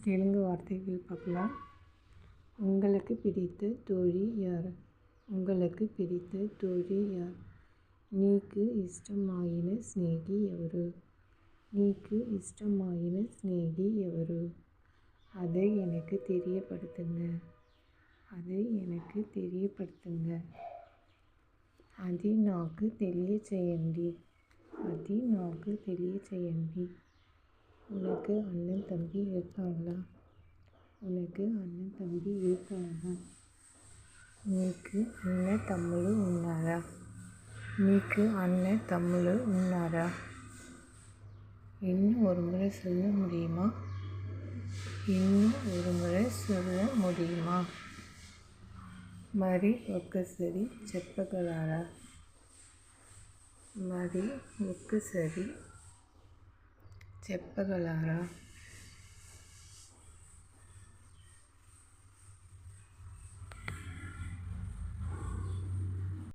தெலுங்கு வார்த்தைகள் பார்க்கலாம். உங்களுக்கு பிடித்த தோழி யார்? உங்களுக்கு பிடித்த தோழி யார்? నీకు ఇష్టమైన స్నేహి ఎవరు? నీకు ఇష్టమైన స్నేహి ఎవరు? அதை எனக்கு தெரியப்படுத்துங்க. அதை எனக்கு தெரியப்படுத்துங்க. అది నాకు తెలియచేయండి. అది నాకు తెలియచేయండి. உனக்கு அண்ணன் தம்பி இருக்காங்களா? உனக்கு அண்ணன் தம்பி இருக்காங்களா? నీకు అన్న తమ్ముడు ఉన్నారా? నీకు అన్న తమ్ముడు ఉన్నారా? இன்னும் ஒரு முறை சொல்ல முடியுமா? இன்னும் ஒரு முறை சொல்ல முடியுமா? మరి ఒక్కసారి చెప్పగలరా? మరి ఒక్కసారి చెప్పగలరా?